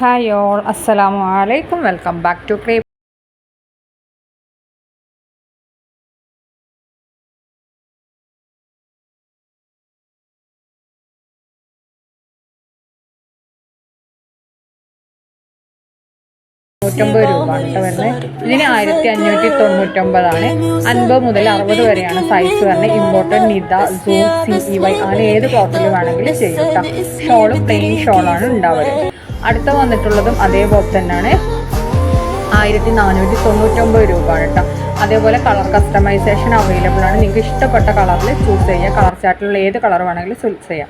Hi all, അസ്സലാമു അലൈക്കും. Welcome back to ക്രേപ്പ്. രൂപയാണ് കേട്ടോ വരുന്നത്. ഇതിന് 1599 50 മുതൽ 60 വരെയാണ് സൈസ് വരുന്നത്. ഇമ്പോർട്ടൻറ്റ് നിത, സൂം, CEY അങ്ങനെ ഏത് ക്ലോത്തിൽ വേണമെങ്കിലും ചെയ്യും കേട്ടോ. ഷോളും പ്ലെയിൻ ഷോളാണ് ഉണ്ടാവുക. അടുത്ത വന്നിട്ടുള്ളതും അതേപോലെ തന്നെയാണ് 1499 രൂപയാണ് കേട്ടോ. അതേപോലെ കളർ കസ്റ്റമൈസേഷൻ അവൈലബിൾ ആണ്. നിങ്ങൾക്ക് ഇഷ്ടപ്പെട്ട കളറിൽ ചൂസ് ചെയ്യുക. കളർ ചാർട്ടിലുള്ള ഏത് കളർ വേണമെങ്കിലും ചൂസ് ചെയ്യാം.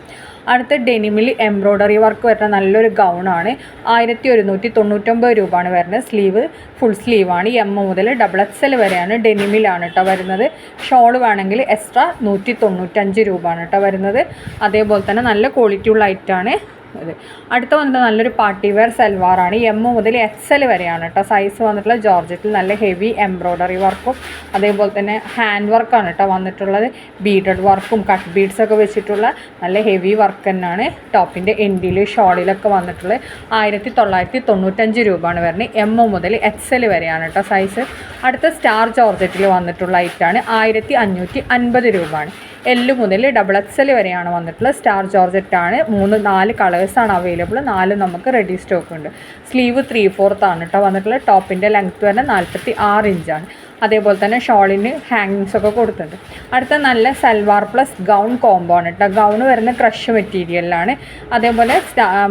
അടുത്ത ഡെനിമിൽ എംബ്രോയ്ഡറി വർക്ക് വരുന്ന നല്ലൊരു ഗൗണാണ്. 1199 രൂപയാണ് വരുന്നത്. സ്ലീവ് ഫുൾ സ്ലീവാണ്. M മുതൽ XXL വരെയാണ്. ഡെനിമിലാണ് കേട്ടോ വരുന്നത്. ഷോൾ വേണമെങ്കിൽ എക്സ്ട്രാ 195 രൂപയാണ് കേട്ടോ വരുന്നത്. അതേപോലെ തന്നെ നല്ല ക്വാളിറ്റി ഉള്ള ഐറ്റമാണ് ഇത്. അടുത്ത വന്നിട്ട് നല്ലൊരു പാർട്ടി വെയർ സൽവാറാണ്. M മുതൽ XL വരെയാണ് കേട്ടോ സൈസ് വന്നിട്ടുള്ള. ജോർജറ്റിൽ നല്ല ഹെവി എംബ്രോയ്ഡറി വർക്കും അതേപോലെ തന്നെ ഹാൻഡ് വർക്കാണ് കേട്ടോ വന്നിട്ടുള്ളത്. ബീഡഡ് വർക്കും കട്ട് ബീഡ്സൊക്കെ വെച്ചിട്ടുള്ള നല്ല ഹെവി വർക്ക് തന്നെയാണ്. ടോപ്പിൻ്റെ എൻഡിൽ ഷോളിലൊക്കെ വന്നിട്ടുള്ളത്. 1995 രൂപയാണ് വരുന്നത്. M മുതൽ XL വരെയാണ് കേട്ടോ സൈസ്. അടുത്ത സ്റ്റാർ ജോർജറ്റിൽ വന്നിട്ടുള്ള ഐറ്റാണ്. 1550 രൂപയാണ്. L മുതൽ XXL വരെയാണ് വന്നിട്ടുള്ളത്. സ്റ്റാർ ജോർജറ്റാണ്. 3-4 കളേഴ്സാണ് അവൈലബിൾ. 4 നമുക്ക് റെഡി സ്റ്റോക്ക് ഉണ്ട്. സ്ലീവ് 3/4 ആണ് കേട്ടോ വന്നിട്ടുള്ളത്. ടോപ്പിൻ്റെ ലെങ്ത്ത് വരുന്നത് 46 ഇഞ്ചാണ്. അതേപോലെ തന്നെ ഷോളിന് ഹാങ്ങിങ്സ് ഒക്കെ കൊടുത്തിട്ടുണ്ട്. അടുത്ത നല്ല സൽവാർ പ്ലസ് ഗൗൺ കോംബോ ആണ് കേട്ടോ. ഗൗണ് വരുന്ന ക്രഷ് മെറ്റീരിയലാണ്. അതേപോലെ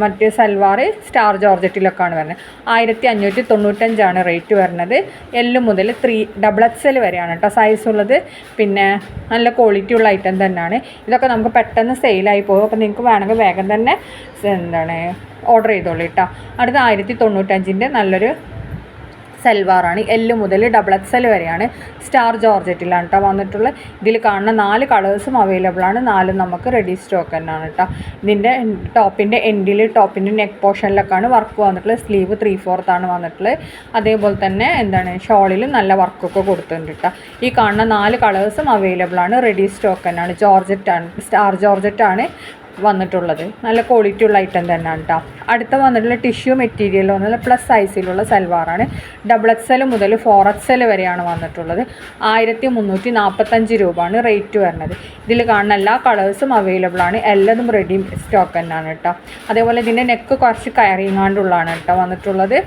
മറ്റേ സൽവാർ സ്റ്റാർ ജോർജറ്റിലൊക്കെയാണ് വരുന്നത്. 1595 റേറ്റ് വരുന്നത്. L മുതൽ XXL വരെയാണ് കേട്ടോ സൈസ് ഉള്ളത്. പിന്നെ നല്ല ക്വാളിറ്റി ഉള്ള ഐറ്റം തന്നെയാണ്. ഇതൊക്കെ നമുക്ക് പെട്ടെന്ന് സെയിലായി പോകും. അപ്പോൾ നിങ്ങൾക്ക് വേണമെങ്കിൽ വേഗം തന്നെ ഓർഡർ ചെയ്തോളൂ കേട്ടോ. അടുത്ത 1095 നല്ലൊരു സൽവാറാണ്. L മുതൽ XXL വരെയാണ്. സ്റ്റാർ ജോർജറ്റിലാണ് കേട്ടോ വന്നിട്ടുള്ളത്. ഇതിൽ കാണുന്ന 4 കളേഴ്സും അവൈലബിൾ ആണ്. 4 നമുക്ക് റെഡി സ്റ്റോക്ക് തന്നെയാണ് കേട്ടോ. ഇതിൻ്റെ ടോപ്പിൻ്റെ എൻഡിൽ ടോപ്പിൻ്റെ നെക്ക് പോർഷനിലൊക്കെയാണ് വർക്ക് വന്നിട്ടുള്ളത്. സ്ലീവ് 3/4 വന്നിട്ടുള്ളത്. അതേപോലെ തന്നെ ഷോളിലും നല്ല വർക്കൊക്കെ കൊടുത്തിട്ടുണ്ട് കേട്ടോ. ഈ കാണുന്ന 4 കളേഴ്സും അവൈലബിൾ ആണ്. റെഡി സ്റ്റോക്ക് തന്നെയാണ്. ജോർജറ്റാണ്, സ്റ്റാർ ജോർജറ്റാണ് വന്നിട്ടുള്ളത്. നല്ല ക്വാളിറ്റി ഉള്ള ഐറ്റം തന്നെയാണ് കേട്ടോ. അടുത്ത വന്നിട്ടുള്ള ടിഷ്യൂ മെറ്റീരിയൽ വന്നിട്ടുള്ള പ്ലസ് സൈസിലുള്ള സൽവാറാണ്. XXL മുതൽ 4XL വരെയാണ് വന്നിട്ടുള്ളത്. 1345 രൂപയാണ് റേറ്റ് വരുന്നത്. ഇതിൽ കാണുന്ന എല്ലാ കളേഴ്സും അവൈലബിൾ ആണ്. എല്ലാതും റെഡി സ്റ്റോക്ക് തന്നെയാണ് കേട്ടോ. അതേപോലെ ഇതിൻ്റെ നെക്ക് കുറച്ച് കയറിങ്ങാണ്ടുള്ളതാണ് കേട്ടോ വന്നിട്ടുള്ളത്.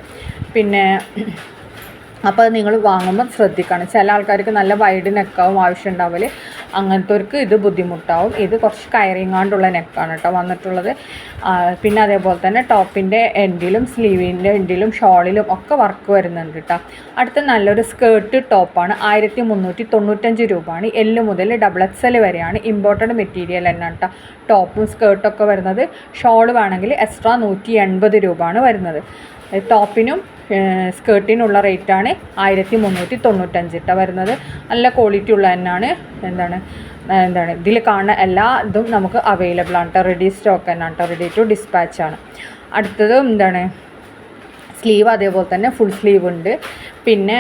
പിന്നെ അപ്പോൾ നിങ്ങൾ വാങ്ങുമ്പോൾ ശ്രദ്ധിക്കണം. ചില ആൾക്കാർക്ക് നല്ല വൈഡ് നെക്കാവും ആവശ്യം ഉണ്ടാവില്ല. അങ്ങനത്തെവർക്ക് ഇത് ബുദ്ധിമുട്ടാവും. ഇത് കുറച്ച് കയറിങ്ങാണ്ടുള്ള നെക്കാണ് കേട്ടോ വന്നിട്ടുള്ളത്. പിന്നെ അതേപോലെ തന്നെ ടോപ്പിൻ്റെ എൻഡിലും സ്ലീവിൻ്റെ എൻഡിലും ഷോളിലും ഒക്കെ വർക്ക് വരുന്നുണ്ട് കേട്ടോ. അടുത്ത നല്ലൊരു സ്കേർട്ട് ടോപ്പാണ്. 1395 രൂപയാണ്. L മുതൽ XXL വരെയാണ്. ഇമ്പോർട്ടൻറ്റ് മെറ്റീരിയൽ തന്നെയാണ് കേട്ടോ. ടോപ്പും സ്കേർട്ടൊക്കെ വരുന്നത്. ഷോൾ വേണമെങ്കിൽ എക്സ്ട്രാ 180 രൂപയാണ് വരുന്നത്. ടോപ്പിനും സ്കേർട്ടിനുള്ള റേറ്റാണ് 1395 കേട്ടോ വരുന്നത്. നല്ല ക്വാളിറ്റി ഉള്ള തന്നെയാണ്. ഇതിൽ കാണുന്ന എല്ലാ ഇതും നമുക്ക് അവൈലബിൾ ആണ് കേട്ടോ. റെഡി സ്റ്റോക്ക് തന്നെയാണ് കേട്ടോ. റെഡി ടു ഡിസ്പാച്ച് ആണ്. അടുത്തത് സ്ലീവ് അതേപോലെ തന്നെ ഫുൾ സ്ലീവ് ഉണ്ട്. പിന്നെ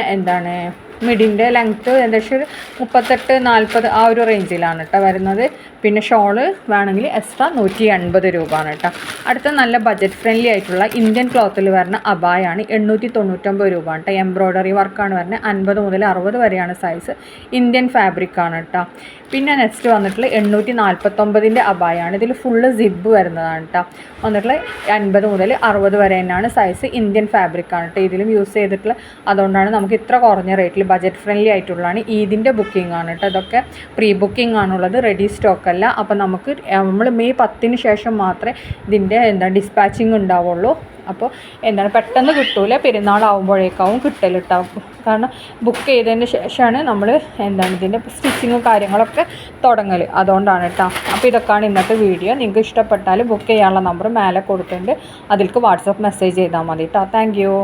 മിഡിൻ്റെ ലെങ്ത്ത് ഏകദേശം 38-40 ആ ഒരു റേഞ്ചിലാണ് കേട്ടോ വരുന്നത്. പിന്നെ ഷോള് വേണമെങ്കിൽ എക്സ്ട്രാ 180 രൂപയാണ് കേട്ടോ. അടുത്ത നല്ല ബഡ്ജറ്റ് ഫ്രണ്ട്ലി ആയിട്ടുള്ള ഇന്ത്യൻ ക്ലോത്തിൽ വരുന്ന അബായാണ്. 899 രൂപയാണ് കേട്ടോ. എംബ്രോയ്ഡറി വർക്കാണ് വരുന്നത്. 50 മുതൽ 60 വരെയാണ് സൈസ്. ഇന്ത്യൻ ഫാബ്രിക്കാണ് കേട്ടോ. പിന്നെ നെക്സ്റ്റ് വന്നിട്ടുള്ള 849 അബായാണ്. ഇതിൽ ഫുള്ള് സിബ് വരുന്നതാണ് കേട്ടോ വന്നിട്ടുള്ള. 50 മുതൽ 60 വരെ തന്നെയാണ് സൈസ്. ഇന്ത്യൻ ഫാബ്രിക്കാണ് കേട്ടോ ഇതിലും യൂസ് ചെയ്തിട്ടുള്ള. അതുകൊണ്ടാണ് നമുക്ക് ഇത്ര കുറഞ്ഞ റേറ്റിൽ ബഡ്ജറ്റ് ഫ്രണ്ട്ലി ആയിട്ടുള്ളതാണ്. ഈദിൻ്റെ ബുക്കിംഗ് ആണ് കേട്ടോ. ഇതൊക്കെ പ്രീ ബുക്കിംഗ് ആണുള്ളത്. റെഡി സ്റ്റോക്ക് അല്ല. അപ്പോൾ നമ്മൾ മെയ് 10 ശേഷം മാത്രമേ ഇതിൻ്റെ ഡിസ്പാച്ചിങ് ഉണ്ടാവുള്ളൂ. അപ്പോൾ പെട്ടെന്ന് കിട്ടൂല. പെരുന്നാളാവുമ്പോഴേക്കാവും കിട്ടലിട്ടാവും. കാരണം ബുക്ക് ചെയ്തതിന് ശേഷമാണ് നമ്മൾ ഇതിൻ്റെ സ്റ്റിച്ചിങ്ങും കാര്യങ്ങളൊക്കെ തുടങ്ങൽ. അതുകൊണ്ടാണ് കേട്ടോ. അപ്പോൾ ഇതൊക്കെയാണ് ഇന്നത്തെ വീഡിയോ. നിങ്ങൾക്ക് ഇഷ്ടപ്പെട്ടാൽ ബുക്ക് ചെയ്യാനുള്ള നമ്പർ മേലെ കൊടുത്തിട്ടുണ്ട്. അതിലേക്ക് വാട്സപ്പ് മെസ്സേജ് ചെയ്താൽ മതി കേട്ടോ. Thank you.